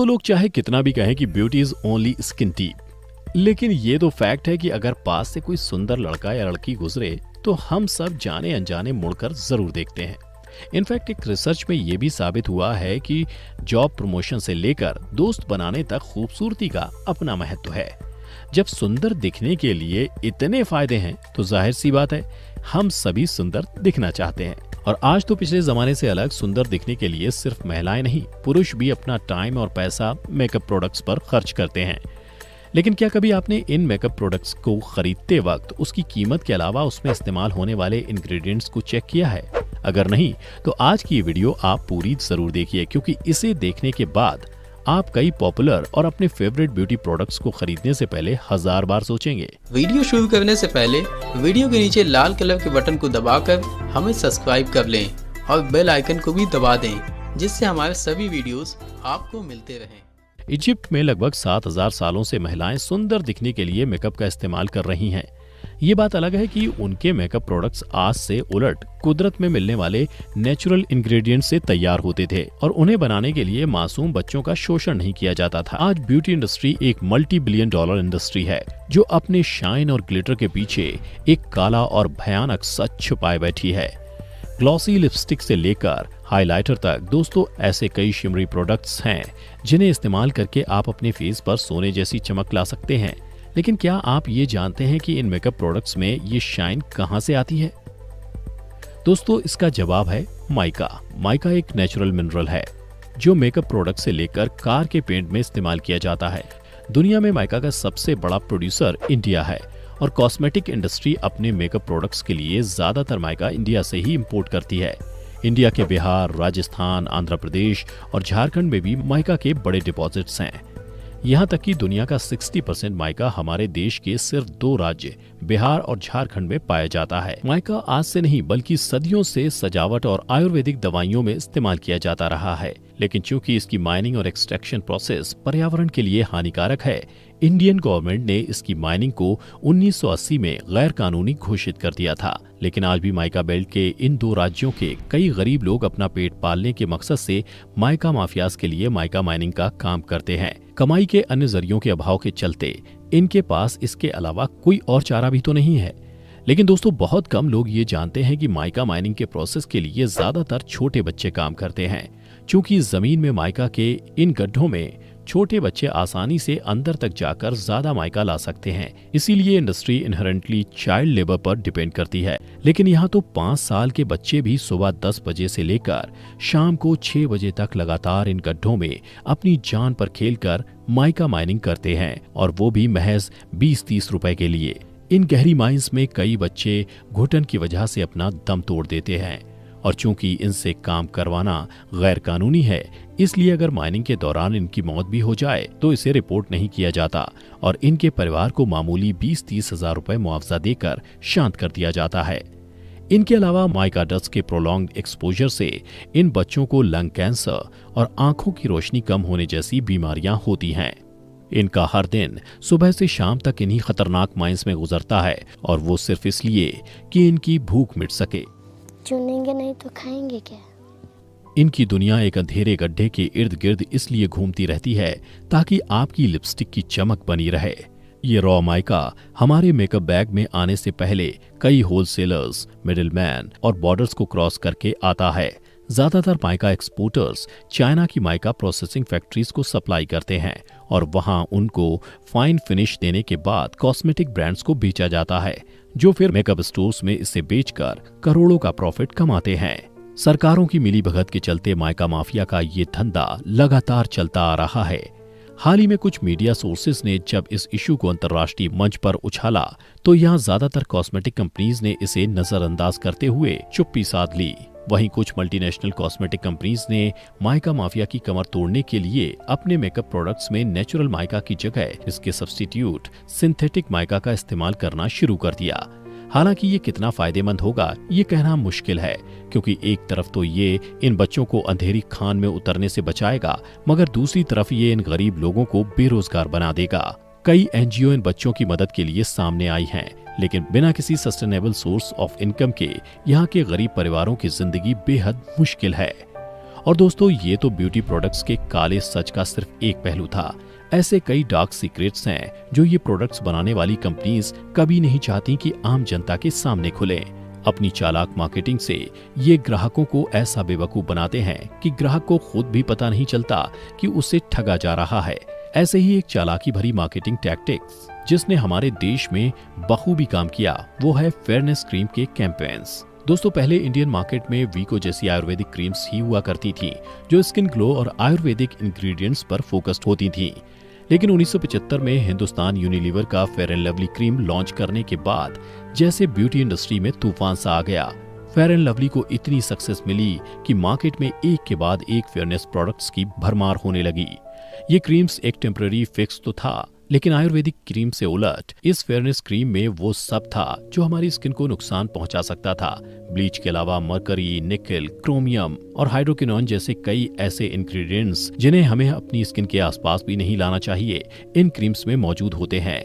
तो लोग चाहे कितना भी कहें कि beauty is only skin deep, लेकिन ये तो फैक्ट है कि अगर पास से कोई सुंदर लड़का या लड़की गुजरे तो हम सब जाने अनजाने मुड़कर जरूर देखते हैं। इनफैक्ट एक रिसर्च में यह भी साबित हुआ है कि जॉब प्रमोशन से लेकर दोस्त बनाने तक खूबसूरती का अपना महत्व है। जब सुंदर दिखने के लिए इतने फायदे हैं तो जाहिर सी बात है हम सभी सुंदर दिखना चाहते हैं। और आज तो पिछले जमाने से अलग सुंदर दिखने के लिए सिर्फ महिलाएं नहीं, पुरुष भी अपना टाइम और पैसा मेकअप प्रोडक्ट्स पर खर्च करते हैं। लेकिन क्या कभी आपने इन मेकअप प्रोडक्ट्स को खरीदते वक्त उसकी कीमत के अलावा उसमें इस्तेमाल होने वाले इंग्रेडिएंट्स को चेक किया है? अगर नहीं तो आज की ये वीडियो आप पूरी जरूर देखिए, क्योंकि इसे देखने के बाद आप कई पॉपुलर और अपने फेवरेट ब्यूटी प्रोडक्ट्स को खरीदने से पहले 1000 बार सोचेंगे। वीडियो शुरू करने से पहले वीडियो के नीचे लाल कलर के बटन को दबाकर हमें सब्सक्राइब कर लें और बेल आइकन को भी दबा दें, जिससे हमारे सभी वीडियोस आपको मिलते रहें। इजिप्ट में लगभग 7000 सालों से महिलाएं सुंदर दिखने के लिए मेकअप का इस्तेमाल कर रही हैं। ये बात अलग है कि उनके मेकअप प्रोडक्ट्स आज से उलट कुदरत में मिलने वाले नेचुरल इंग्रेडिएंट्स से तैयार होते थे और उन्हें बनाने के लिए मासूम बच्चों का शोषण नहीं किया जाता था। आज ब्यूटी इंडस्ट्री एक मल्टी बिलियन डॉलर इंडस्ट्री है जो अपने शाइन और ग्लिटर के पीछे एक काला और भयानक सच छुपाए बैठी है। ग्लॉसी लिपस्टिक से लेकर हाइलाइटर तक दोस्तों ऐसे कई शिमरी प्रोडक्ट्स हैं जिन्हें इस्तेमाल करके आप अपने फेस पर सोने जैसी चमक ला सकते हैं। लेकिन क्या आप ये जानते हैं कि इन मेकअप प्रोडक्ट्स में ये शाइन कहां से आती है? दोस्तों इसका जवाब है माइका। माइका एक नेचुरल मिनरल है जो मेकअप प्रोडक्ट से लेकर कार के पेंट में इस्तेमाल किया जाता है। दुनिया में माइका का सबसे बड़ा प्रोड्यूसर इंडिया है और कॉस्मेटिक इंडस्ट्री अपने मेकअप प्रोडक्ट्स के लिए ज्यादातर माइका इंडिया से ही इंपोर्ट करती है। इंडिया के बिहार, राजस्थान, आंध्र प्रदेश और झारखंड में भी माइका के बड़े डिपॉजिट्स हैं। यहाँ तक कि दुनिया का 60% माइका हमारे देश के सिर्फ 2 राज्य बिहार और झारखंड में पाया जाता है। माइका आज से नहीं बल्कि सदियों से सजावट और आयुर्वेदिक दवाइयों में इस्तेमाल किया जाता रहा है, लेकिन चूंकि इसकी माइनिंग और एक्सट्रैक्शन प्रोसेस पर्यावरण के लिए हानिकारक है, इंडियन गवर्नमेंट ने इसकी माइनिंग को 1980 में गैर कानूनी घोषित कर दिया था। लेकिन आज भी माइका बेल्ट के इन 2 राज्यों के कई गरीब लोग अपना पेट पालने के मकसद से माइका माफियाज के लिए माइका माइनिंग का काम करते हैं। कमाई के अन्य जरियों के अभाव के चलते इनके पास इसके अलावा कोई और चारा भी तो नहीं है। लेकिन दोस्तों बहुत कम लोग ये जानते हैं कि माइका माइनिंग के प्रोसेस के लिए ज्यादातर छोटे बच्चे काम करते हैं। चूंकि जमीन में माइका के इन गड्ढों में छोटे बच्चे आसानी से अंदर तक जाकर ज्यादा माइका ला सकते हैं, इसीलिए इंडस्ट्री इनहेरेंटली चाइल्ड लेबर पर डिपेंड करती है। लेकिन यहाँ तो 5 साल के बच्चे भी सुबह 10 बजे से लेकर शाम को 6 बजे तक लगातार इन गड्ढों में अपनी जान पर खेलकर माइका माइनिंग करते हैं, और वो भी महज 20-30 रुपए के लिए। इन गहरी माइंस में कई बच्चे घुटन की वजह से अपना दम तोड़ देते हैं, और चूंकि इनसे काम करवाना गैर कानूनी है, इसलिए अगर माइनिंग के दौरान इनकी मौत भी हो जाए तो इसे रिपोर्ट नहीं किया जाता और इनके परिवार को मामूली 20-30 हजार रुपए मुआवजा देकर शांत कर दिया जाता है। इनके अलावा माइका डस्ट के प्रोलॉन्ग्ड एक्सपोजर से इन बच्चों को लंग कैंसर और आंखों की रोशनी कम होने जैसी बीमारियां होती हैं। इनका हर दिन सुबह से शाम तक इन्हीं खतरनाक माइंस में गुजरता है, और वो सिर्फ इसलिए कि इनकी भूख मिट सके। चुनेंगे नहीं तो खाएंगे क्या? इनकी दुनिया एक अंधेरे गड्ढे के इर्द गिर्द इसलिए घूमती रहती है ताकि आपकी लिपस्टिक की चमक बनी रहे। ये रॉ माइका हमारे मेकअप बैग में आने से पहले कई होलसेलर्स, मिडिलमैन और बॉर्डर्स को क्रॉस करके आता है। ज्यादातर माइका एक्सपोर्टर्स चाइना की माइका प्रोसेसिंग फैक्ट्रीज को सप्लाई करते हैं और वहां उनको फाइन फिनिश देने के बाद कॉस्मेटिक ब्रांड्स को बेचा जाता है, जो फिर मेकअप स्टोर्स में इसे बेचकर करोड़ों का प्रॉफिट कमाते हैं। सरकारों की मिलीभगत के चलते माइका माफिया का ये धंधा लगातार चलता आ रहा है। हाल ही में कुछ मीडिया सोर्सेज ने जब इस इशू को अंतर्राष्ट्रीय मंच पर उछाला तो यहाँ ज्यादातर कॉस्मेटिक कंपनीज ने इसे नजरअंदाज करते हुए चुप्पी साध ली। वहीं कुछ मल्टीनेशनल कॉस्मेटिक कंपनीज ने माइका माफिया की कमर तोड़ने के लिए अपने मेकअप प्रोडक्ट्स में नेचुरल माइका की जगह इसके सब्स्टिट्यूट सिंथेटिक माइका का इस्तेमाल करना शुरू कर दिया। हालांकि ये कितना फायदेमंद होगा ये कहना मुश्किल है, क्योंकि एक तरफ तो ये इन बच्चों को अंधेरी खान में उतरने से बचाएगा, मगर दूसरी तरफ ये इन गरीब लोगों को बेरोजगार बना देगा। कई एनजीओ इन बच्चों की मदद के लिए सामने आई हैं, लेकिन बिना किसी सस्टेनेबल सोर्स ऑफ इनकम के यहाँ के गरीब परिवारों की जिंदगी बेहद मुश्किल है। और दोस्तों, ये तो ब्यूटी प्रोडक्ट्स के काले सच का सिर्फ एक पहलू था। ऐसे कई डार्क सीक्रेट्स हैं जो ये प्रोडक्ट्स बनाने वाली कंपनीज कभी नहीं चाहती कि आम जनता के सामने खुले। अपनी चालाक मार्केटिंग से ये ग्राहकों को ऐसा बेवकूफ बनाते हैं कि ग्राहक को खुद भी पता नहीं चलता कि उसे ठगा जा रहा है। ऐसे ही एक चालाकी भरी मार्केटिंग टैक्टिक्स जिसने हमारे देश में बखूबी काम किया, वो है फेयरनेस क्रीम के कैंपेन्स। दोस्तों, पहले इंडियन मार्केट में वीको जैसी आयुर्वेदिक क्रीम्स ही हुआ करती थी जो स्किन ग्लो और आयुर्वेदिक इंग्रेडिएंट्स पर फोकस्ड होती थी। लेकिन 1975 में हिंदुस्तान यूनिलीवर का fair and lovely cream launch करने के बाद जैसे ब्यूटी इंडस्ट्री में तूफान सा आ गया। फेयर एंड लवली को इतनी सक्सेस मिली कि मार्केट में एक के बाद एक फेयरनेस प्रोडक्ट्स की भरमार होने लगी। ये क्रीम्स एक टेम्पररी फिक्स तो था, लेकिन आयुर्वेदिक क्रीम से उलट इस फेयरनेस क्रीम में वो सब था जो हमारी स्किन को नुकसान पहुंचा सकता था। ब्लीच के अलावा मरकरी, निकेल, क्रोमियम और हाइड्रोक्विनोन जैसे कई ऐसे इंग्रेडिएंट्स जिन्हें हमें अपनी स्किन के आसपास भी नहीं लाना चाहिए, इन क्रीम्स में मौजूद होते हैं।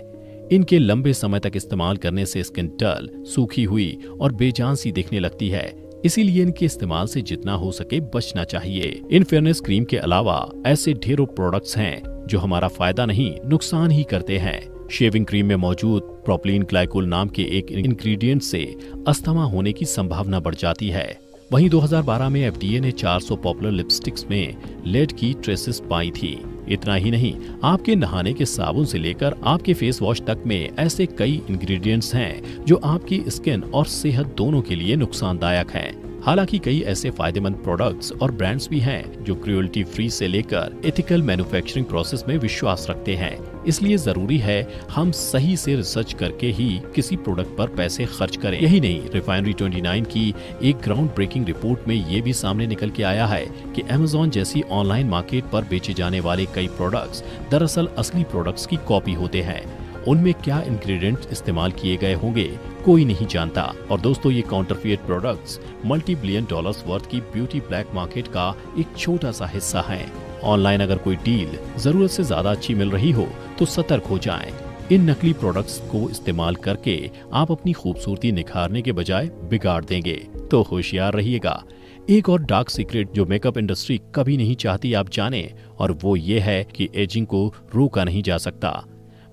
इनके लंबे समय तक इस्तेमाल करने से स्किन डल, सूखी हुई और बेजान सी दिखने लगती है। इसीलिए इनके इस्तेमाल से जितना हो सके बचना चाहिए। इन फेयरनेस क्रीम के अलावा ऐसे ढेरों प्रोडक्ट्स हैं जो हमारा फायदा नहीं नुकसान ही करते हैं। शेविंग क्रीम में मौजूद प्रोपिलीन ग्लाइकोल नाम के एक इंग्रेडिएंट से अस्थमा होने की संभावना बढ़ जाती है। वहीं 2012 में एफडीए ने 400 पॉपुलर लिपस्टिक्स में लेड की ट्रेसेस पाई थी। इतना ही नहीं, आपके नहाने के साबुन से लेकर आपके फेस वॉश तक में ऐसे कई इंग्रेडिएंट्स हैं जो आपकी स्किन और सेहत दोनों के लिए नुकसानदायक हैं। हालांकि कई ऐसे फायदेमंद प्रोडक्ट्स और ब्रांड्स भी हैं जो क्रुएल्टी फ्री से लेकर एथिकल मैन्युफैक्चरिंग प्रोसेस में विश्वास रखते हैं। इसलिए जरूरी है हम सही से रिसर्च करके ही किसी प्रोडक्ट पर पैसे खर्च करें। यही नहीं, रिफाइनरी 29 की एक ग्राउंड ब्रेकिंग रिपोर्ट में ये भी सामने निकल के आया है कि अमेज़न जैसी ऑनलाइन मार्केट पर बेचे जाने वाले कई प्रोडक्ट्स दरअसल असली प्रोडक्ट्स की कॉपी होते हैं। उनमें क्या इंग्रेडिएंट इस्तेमाल किए गए होंगे कोई नहीं जानता। और दोस्तों, ये counterfeit products multi billion dollars worth की ब्यूटी ब्लैक मार्केट का एक छोटा सा हिस्सा है। ऑनलाइन अगर कोई डील जरूरत से ज्यादा अच्छी मिल रही हो तो सतर्क हो जाएं। इन नकली प्रोडक्ट्स को इस्तेमाल करके आप अपनी खूबसूरती निखारने के बजाय बिगाड़ देंगे, तो होशियार रहिएगा। एक और डार्क सीक्रेट जो मेकअप इंडस्ट्री कभी नहीं चाहती आप जाने, और वो ये है कि एजिंग को रोका नहीं जा सकता।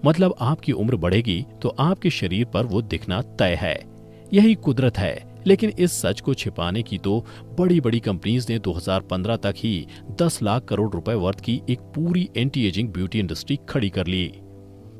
मतलब आपकी उम्र बढ़ेगी तो आपके शरीर पर वो दिखना तय है, यही कुदरत है। लेकिन इस सच को छिपाने की तो बड़ी बड़ी कंपनीज ने 2015 तक ही 10 लाख करोड़ रुपए वर्थ की एक पूरी एंटी एजिंग ब्यूटी इंडस्ट्री खड़ी कर ली।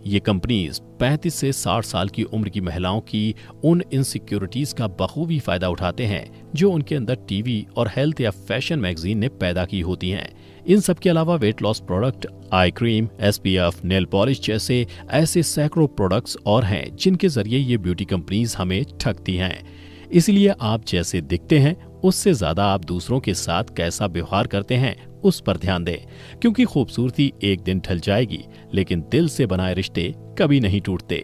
ये कंपनीज 35 से 60 साल की उम्र की महिलाओं की उन इनसिक्योरिटीज का बखूबी फायदा उठाते हैं जो उनके अंदर टीवी और हेल्थ या फैशन मैगजीन ने पैदा की होती हैं। इन सब के अलावा weight loss product, eye cream, SPF, nail polish जैसे ऐसे सैकड़ों प्रोडक्ट्स और हैं जिनके जरिए ये ब्यूटी कंपनीज हमें ठगती हैं। इसलिए आप जैसे दिखते हैं उससे ज्यादा आप दूसरों के साथ कैसा व्यवहार करते हैं उस पर ध्यान दें, क्योंकि खूबसूरती एक दिन ढल जाएगी लेकिन दिल से बनाए रिश्ते कभी नहीं टूटते।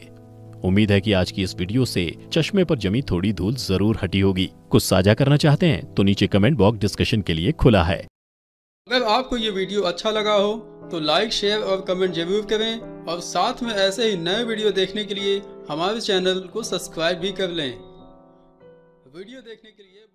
उम्मीद है कि आज की इस वीडियो से चश्मे पर जमी थोड़ी धूल जरूर हटी होगी। कुछ साझा करना चाहते हैं तो नीचे कमेंट बॉक्स डिस्कशन के लिए खुला है। अगर आपको ये वीडियो अच्छा लगा हो तो लाइक, शेयर और कमेंट जरूर करें, और साथ में ऐसे ही नए वीडियो देखने के लिए हमारे चैनल को सब्सक्राइब भी कर लें। वीडियो देखने के लिए